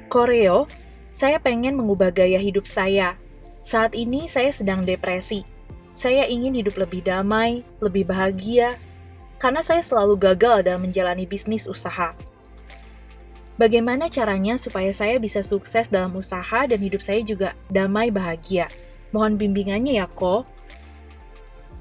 Koreo, saya pengen mengubah gaya hidup saya. Saat ini saya sedang depresi. Saya ingin hidup lebih damai, lebih bahagia, karena saya selalu gagal dalam menjalani bisnis usaha. Bagaimana caranya supaya saya bisa sukses dalam usaha dan hidup saya juga damai bahagia? Mohon bimbingannya ya, Ko.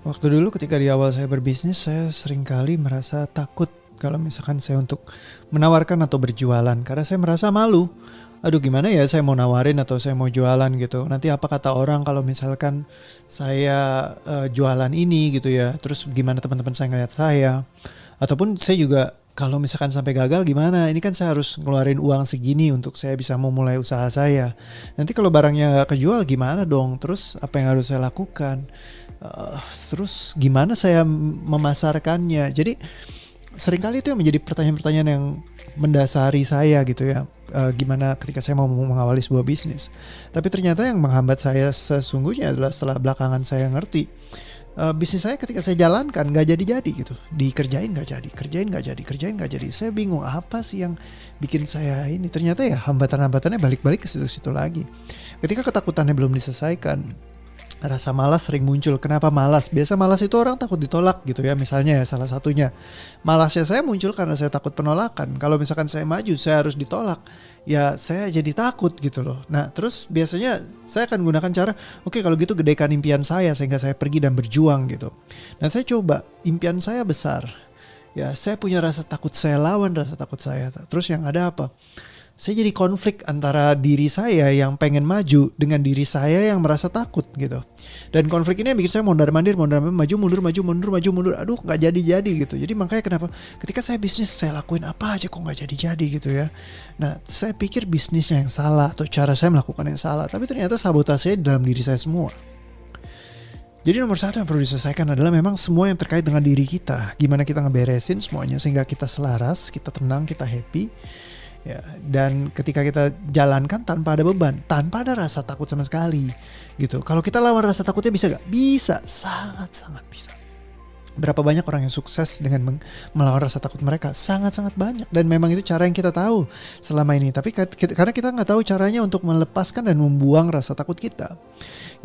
Waktu dulu ketika di awal saya berbisnis, saya seringkali merasa takut kalau misalkan saya untuk menawarkan atau berjualan. Karena saya merasa malu. Aduh gimana ya saya mau nawarin atau saya mau jualan gitu. Nanti apa kata orang kalau misalkan saya jualan ini gitu ya. Terus gimana teman-teman saya ngeliat saya. Ataupun saya juga kalau misalkan sampai gagal gimana. Ini kan saya harus ngeluarin uang segini untuk saya bisa memulai usaha saya. Nanti kalau barangnya gak kejual gimana dong. Terus apa yang harus saya lakukan. Terus gimana saya memasarkannya. Jadi seringkali itu yang menjadi pertanyaan-pertanyaan yang mendasari saya gitu ya. Gimana ketika saya mau mengawali sebuah bisnis. Tapi ternyata yang menghambat saya sesungguhnya adalah setelah belakangan saya ngerti. Bisnis saya ketika saya jalankan gak jadi-jadi gitu. Dikerjain gak jadi, kerjain gak jadi, kerjain gak jadi. Saya bingung apa sih yang bikin saya ini. Ternyata ya hambatan-hambatannya balik-balik ke situ-situ lagi. Ketika ketakutannya belum diselesaikan, rasa malas sering muncul. Kenapa malas? Biasa malas itu orang takut ditolak gitu ya. Misalnya ya salah satunya. Malasnya saya muncul karena saya takut penolakan. Kalau misalkan saya maju, saya harus ditolak. Ya saya jadi takut gitu loh. Nah terus biasanya saya akan gunakan cara, oke kalau gitu gedekan impian saya sehingga saya pergi dan berjuang gitu. Nah saya coba, impian saya besar. Ya saya punya rasa takut, saya lawan rasa takut saya. Terus yang ada apa? Saya jadi konflik antara diri saya yang pengen maju dengan diri saya yang merasa takut gitu. Dan konflik ini yang bikin saya mondar-mandir, maju mundur. Aduh gak jadi-jadi gitu. Jadi makanya kenapa ketika saya bisnis saya lakuin apa aja kok gak jadi-jadi gitu ya. Nah saya pikir bisnisnya yang salah atau cara saya melakukan yang salah. Tapi ternyata sabotase dalam diri saya semua. Jadi nomor satu yang perlu diselesaikan adalah memang semua yang terkait dengan diri kita. Gimana kita ngeberesin semuanya sehingga kita selaras, kita tenang, kita happy. Ya, dan ketika kita jalankan tanpa ada beban, tanpa ada rasa takut sama sekali gitu. Kalau kita lawan rasa takutnya bisa gak? Bisa, sangat-sangat bisa. Berapa banyak orang yang sukses dengan melawan rasa takut mereka? Sangat-sangat banyak. Dan memang itu cara yang kita tahu selama ini. Tapi karena kita gak tahu caranya untuk melepaskan dan membuang rasa takut kita.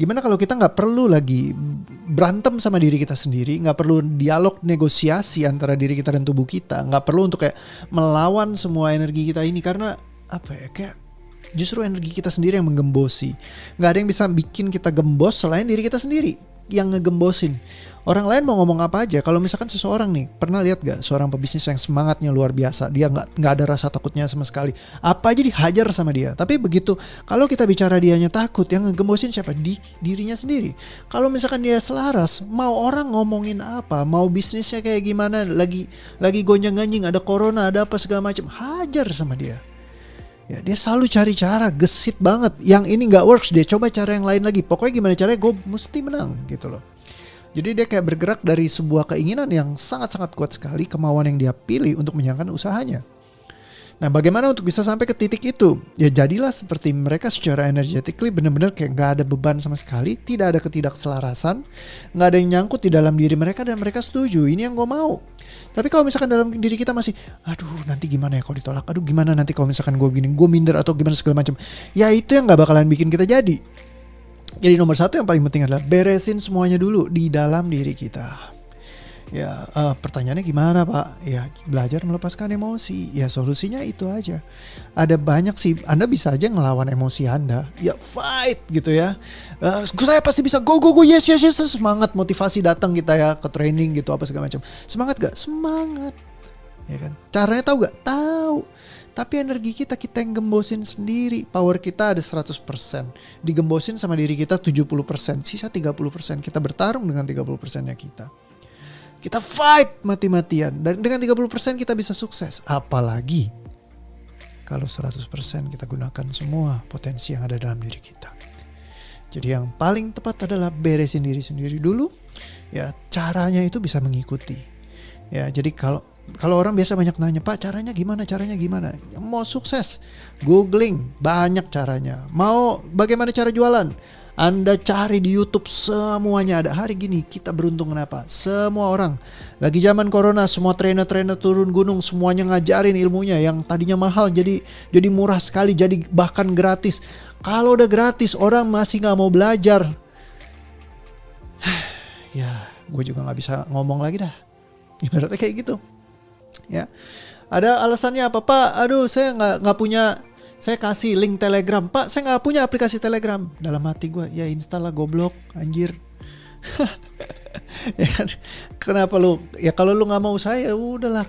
Gimana kalau kita gak perlu lagi berantem sama diri kita sendiri, gak perlu dialog negosiasi antara diri kita dan tubuh kita, gak perlu untuk kayak melawan semua energi kita ini. Karena apa ya, kayak justru energi kita sendiri yang menggembosi. Gak ada yang bisa bikin kita gembos selain diri kita sendiri yang ngegembosin. Orang lain mau ngomong apa aja. Kalau misalkan seseorang nih, pernah lihat gak seorang pebisnis yang semangatnya luar biasa, dia nggak ada rasa takutnya sama sekali, apa aja dihajar sama dia. Tapi begitu kalau kita bicara dianya takut, yang ngegembosin siapa? Dirinya sendiri. Kalau misalkan dia selaras, mau orang ngomongin apa, mau bisnisnya kayak gimana, lagi gonjang-ganjing, ada corona, ada apa segala macam, hajar sama dia. Ya, dia selalu cari cara, gesit banget. Yang ini nggak works, dia coba cara yang lain lagi. Pokoknya gimana caranya gue mesti menang gitu loh. Jadi dia kayak bergerak dari sebuah keinginan yang sangat-sangat kuat sekali, kemauan yang dia pilih untuk menjalankan usahanya. Nah bagaimana untuk bisa sampai ke titik itu? Ya jadilah seperti mereka secara energetically benar-benar kayak gak ada beban sama sekali, tidak ada ketidakselarasan, gak ada yang nyangkut di dalam diri mereka dan mereka setuju, ini yang gue mau. Tapi kalau misalkan dalam diri kita masih, aduh nanti gimana ya kalau ditolak, aduh gimana nanti kalau misalkan gue gini, gue minder atau gimana segala macam, ya itu yang gak bakalan bikin kita jadi. Jadi nomor satu yang paling penting adalah beresin semuanya dulu di dalam diri kita. Ya pertanyaannya gimana Pak? Ya belajar melepaskan emosi. Ya solusinya itu aja. Ada banyak sih. Anda bisa aja ngelawan emosi Anda. Ya fight gitu ya. Saya pasti bisa. Go yes. Semangat motivasi datang kita ya ke training gitu apa segala macam. Semangat gak? Semangat. Ya kan? Caranya tahu gak? Tahu. Tapi energi kita yang gembosin sendiri. Power kita ada 100%. Digembosin sama diri kita 70%. Sisa 30%. Kita bertarung dengan 30%-nya kita. Kita fight mati-matian. Dan dengan 30% kita bisa sukses. Apalagi kalau 100% kita gunakan semua potensi yang ada dalam diri kita. Jadi yang paling tepat adalah beresin diri sendiri dulu. Ya, caranya itu bisa mengikuti. Ya, jadi kalau orang biasa banyak nanya, Pak caranya gimana? Mau sukses, googling, banyak caranya. Mau bagaimana cara jualan? Anda cari di YouTube, semuanya ada. Hari gini kita beruntung kenapa? Semua orang lagi zaman corona, semua trainer-trainer turun gunung, semuanya ngajarin ilmunya yang tadinya mahal jadi murah sekali, jadi bahkan gratis. Kalau udah gratis, orang masih nggak mau belajar. Ya, gue juga nggak bisa ngomong lagi dah. Ibaratnya kayak gitu. Ya, ada alasannya apa, Pak? Aduh, saya nggak punya. Saya kasih link Telegram. Pak, saya nggak punya aplikasi Telegram. Dalam hati gue, ya install lah goblok, anjir. Ya kan? Kenapa lu? Ya kalau lu nggak mau saya, udahlah.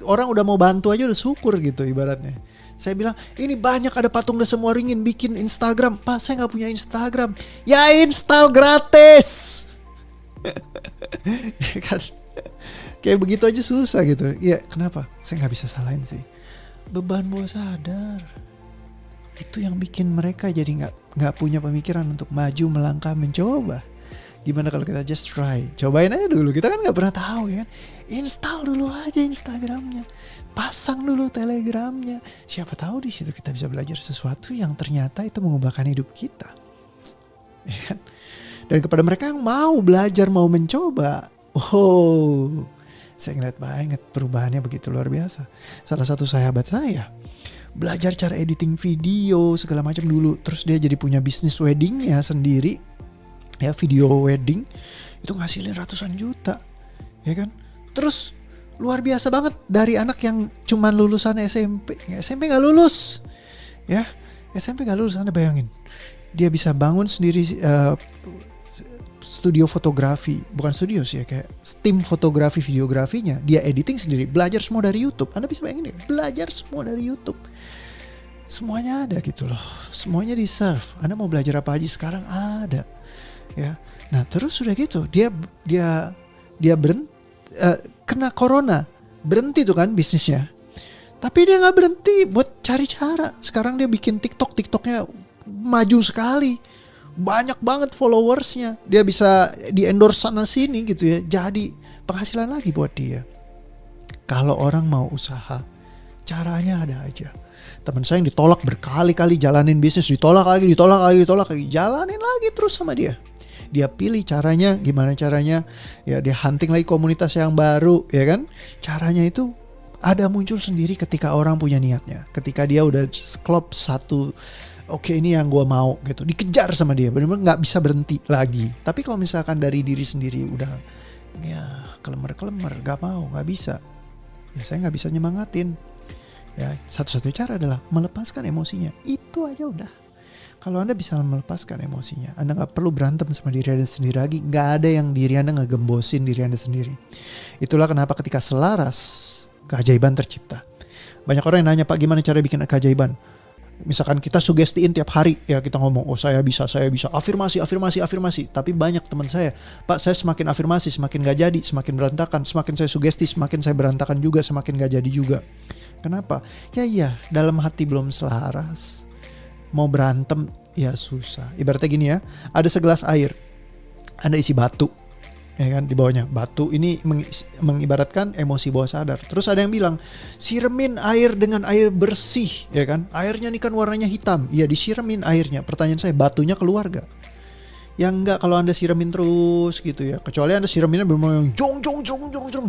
Orang udah mau bantu aja udah syukur gitu ibaratnya. Saya bilang, ini banyak ada patung udah semua ringin bikin Instagram. Pak, saya nggak punya Instagram. Ya install gratis. Ya kan? Kayak begitu aja susah gitu. Ya kenapa? Saya nggak bisa salahin sih. Beban bawah sadar. Itu yang bikin mereka jadi nggak punya pemikiran untuk maju, melangkah, mencoba. Gimana kalau kita just try, cobain aja dulu. Kita kan nggak pernah tahu ya kan. Install dulu aja Instagramnya, pasang dulu Telegramnya. Siapa tahu di situ kita bisa belajar sesuatu yang ternyata itu mengubahkan hidup kita, ya kan? Dan kepada mereka yang mau belajar, mau mencoba, saya ngeliat banget perubahannya begitu luar biasa. Salah satu sahabat saya belajar cara editing video segala macam dulu, terus dia jadi punya bisnis weddingnya sendiri, ya video wedding itu ngasilin ratusan juta, ya kan? Terus luar biasa banget dari anak yang cuman lulusan SMP nggak lulus, ya SMP nggak lulus. Anda bayangin dia bisa bangun sendiri studio fotografi, bukan studio sih ya, kayak tim fotografi videografinya, dia editing sendiri, belajar semua dari YouTube. Anda bisa bayangin ya, belajar semua dari YouTube. Semuanya ada gitu loh, semuanya di serve. Anda mau belajar apa aja sekarang ada, ya. Nah terus sudah gitu, dia berhenti, kena corona, berhenti tuh kan bisnisnya. Tapi dia nggak berhenti buat cari cara. Sekarang dia bikin TikToknya maju sekali. Banyak banget followersnya, dia bisa di endorse sana sini gitu ya, jadi penghasilan lagi buat dia. Kalau orang mau usaha, caranya ada aja. Teman saya yang ditolak berkali-kali jalanin bisnis, ditolak lagi, jalanin lagi terus sama dia. Dia pilih caranya, gimana caranya, ya dia hunting lagi komunitas yang baru, ya kan? Caranya itu ada muncul sendiri ketika orang punya niatnya, ketika dia udah klop satu. Oke, ini yang gue mau gitu, dikejar sama dia, benar-benar nggak bisa berhenti lagi. Tapi kalau misalkan dari diri sendiri udah ya kelemer, nggak mau, nggak bisa, ya saya nggak bisa nyemangatin. Ya satu-satunya cara adalah melepaskan emosinya, itu aja udah. Kalau Anda bisa melepaskan emosinya, Anda nggak perlu berantem sama diri Anda sendiri lagi. Nggak ada yang diri Anda ngegembosin diri Anda sendiri. Itulah kenapa ketika selaras, keajaiban tercipta. Banyak orang yang nanya, Pak gimana cara bikin keajaiban? Misalkan kita sugestiin tiap hari, ya kita ngomong, oh saya bisa, afirmasi. Tapi banyak teman saya, Pak saya semakin afirmasi, semakin gak jadi, semakin berantakan. Semakin saya sugesti, semakin saya berantakan juga, semakin gak jadi juga. Kenapa? Ya dalam hati belum selaras. Mau berantem, ya susah. Ibaratnya gini ya, ada segelas air, Anda isi batu, ya kan, di bawahnya batu ini mengibaratkan emosi bawah sadar. Terus ada yang bilang siremin air dengan air bersih, ya kan, airnya ini kan warnanya hitam, iya disiremin airnya. Pertanyaan saya, batunya keluar gak? Ya enggak kalau Anda siremin terus gitu ya, kecuali Anda sireminnya benar-benar jong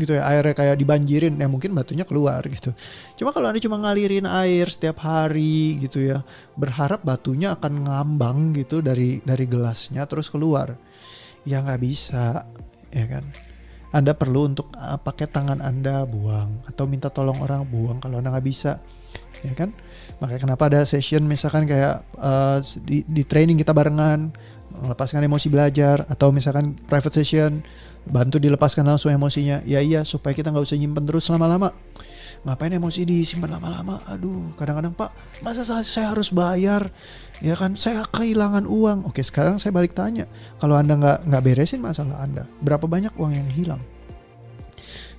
gitu ya, airnya kayak dibanjirin, ya mungkin batunya keluar gitu. Cuma kalau Anda cuma ngalirin air setiap hari gitu ya, berharap batunya akan ngambang gitu dari gelasnya terus keluar, ya nggak bisa. Ya kan, Anda perlu untuk pakai tangan Anda buang atau minta tolong orang buang kalau Anda nggak bisa, ya kan. Makanya kenapa ada session misalkan kayak di training kita barengan, melepaskan emosi belajar, atau misalkan private session bantu dilepaskan langsung emosinya. Ya iya, supaya kita nggak usah nyimpen terus lama-lama. Ngapain emosi disimpan lama-lama? Aduh, kadang-kadang Pak, masa saya harus bayar? Ya kan, saya kehilangan uang. Oke, sekarang saya balik tanya, kalau Anda nggak beresin masalah Anda, berapa banyak uang yang hilang?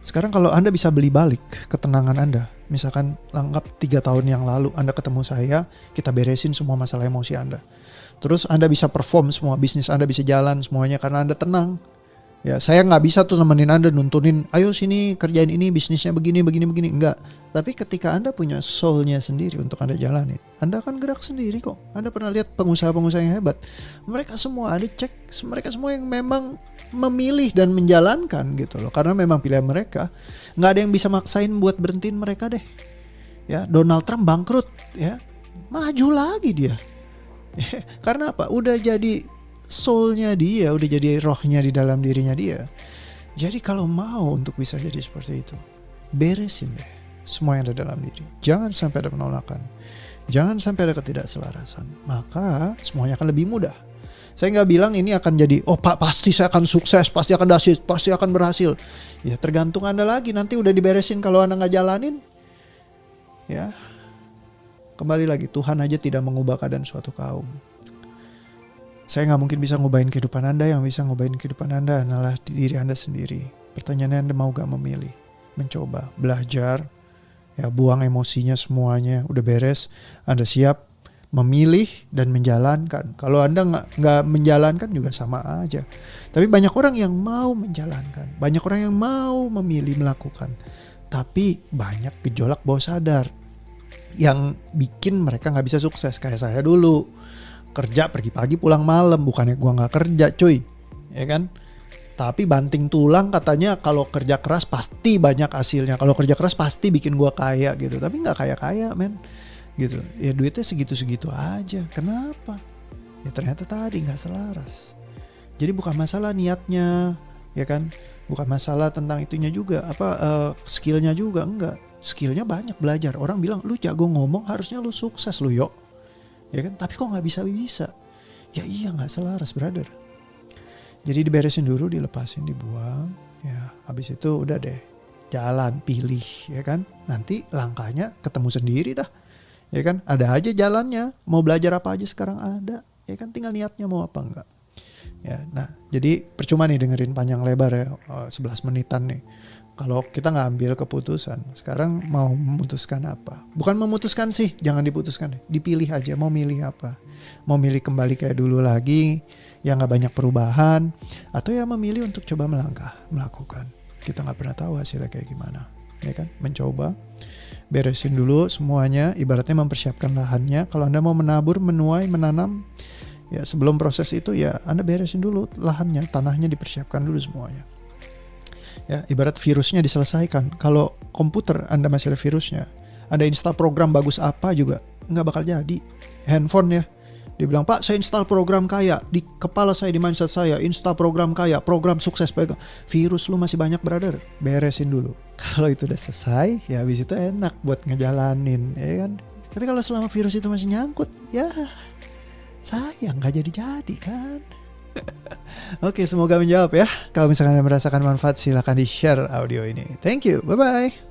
Sekarang kalau Anda bisa beli balik ketenangan Anda, misalkan anggap 3 tahun yang lalu Anda ketemu saya, kita beresin semua masalah emosi Anda. Terus Anda bisa perform semua, bisnis Anda bisa jalan semuanya karena Anda tenang. Ya, saya nggak bisa tuh nemenin Anda nuntunin, ayo sini kerjain ini, bisnisnya begini, enggak. Tapi ketika Anda punya soul-nya sendiri untuk Anda jalanin, Anda akan gerak sendiri kok. Anda pernah lihat pengusaha-pengusaha yang hebat, mereka semua Anda cek, mereka semua yang memang memilih dan menjalankan gitu loh, karena memang pilihan mereka. Nggak ada yang bisa maksain buat berhentiin mereka deh. Ya, Donald Trump bangkrut, ya, maju lagi dia. Karena apa? Udah jadi soul-nya dia, udah jadi rohnya di dalam dirinya dia. Jadi kalau mau untuk bisa jadi seperti itu, beresin deh semua yang ada dalam diri. Jangan sampai ada penolakan, jangan sampai ada ketidakselarasan. Maka semuanya akan lebih mudah. Saya nggak bilang ini akan jadi, oh Pak pasti saya akan sukses, pasti akan dahsyat, pasti akan berhasil. Ya tergantung Anda lagi, nanti udah diberesin kalau Anda nggak jalanin. Ya kembali lagi, Tuhan aja tidak mengubah keadaan suatu kaum. Saya nggak mungkin bisa ngubahin kehidupan Anda. Yang bisa ngubahin kehidupan Anda adalah diri Anda sendiri. Pertanyaannya, Anda mau gak memilih, mencoba, belajar, ya buang emosinya semuanya, udah beres. Anda siap memilih dan menjalankan. Kalau Anda nggak menjalankan juga sama aja. Tapi banyak orang yang mau menjalankan, banyak orang yang mau memilih melakukan. Tapi banyak gejolak bawah sadar yang bikin mereka nggak bisa sukses. Kayak saya dulu. Kerja pergi pagi pulang malam, bukannya gua nggak kerja cuy, ya kan? Tapi banting tulang katanya kalau kerja keras pasti banyak hasilnya, kalau kerja keras pasti bikin gua kaya gitu. Tapi nggak kaya men, gitu. Ya duitnya segitu-segitu aja. Kenapa? Ya ternyata tadi nggak selaras. Jadi bukan masalah niatnya, ya kan? Bukan masalah tentang itunya juga, skillnya juga enggak. Skillnya banyak belajar. Orang bilang lu jago ngomong, harusnya lu sukses lu yuk. Ya kan, tapi kok nggak bisa? Ya iya nggak selaras brother. Jadi diberesin dulu, dilepasin, dibuang. Ya habis itu udah deh, jalan, pilih, ya kan. Nanti langkahnya ketemu sendiri dah, ya kan. Ada aja jalannya. Mau belajar apa aja sekarang ada, ya kan. Tinggal niatnya mau apa enggak. Ya, nah jadi percuma nih dengerin panjang lebar ya, 11 menitan nih. Kalau kita nggak ambil keputusan, sekarang mau memutuskan apa? Bukan memutuskan sih, jangan diputuskan deh. Dipilih aja, mau milih apa? Mau milih kembali kayak dulu lagi, yang nggak banyak perubahan, atau ya memilih untuk coba melangkah, melakukan. Kita nggak pernah tahu hasilnya kayak gimana, ya kan? Mencoba, beresin dulu semuanya, ibaratnya mempersiapkan lahannya. Kalau Anda mau menabur, menuai, menanam, ya sebelum proses itu ya Anda beresin dulu lahannya, tanahnya dipersiapkan dulu semuanya. Ya, ibarat virusnya diselesaikan. Kalau komputer Anda masih ada virusnya, Anda install program bagus apa juga nggak bakal jadi. Handphone ya, dibilang Pak saya install program kaya, di kepala saya, di mindset saya install program kaya, program sukses. Virus lu masih banyak brother, beresin dulu. Kalau itu udah selesai, ya habis itu enak buat ngejalanin, ya kan. Tapi kalau selama virus itu masih nyangkut, ya sayang nggak jadi kan. Oke, semoga menjawab ya. Kalau misalkan Anda merasakan manfaat, silakan di-share audio ini. Thank you, bye-bye.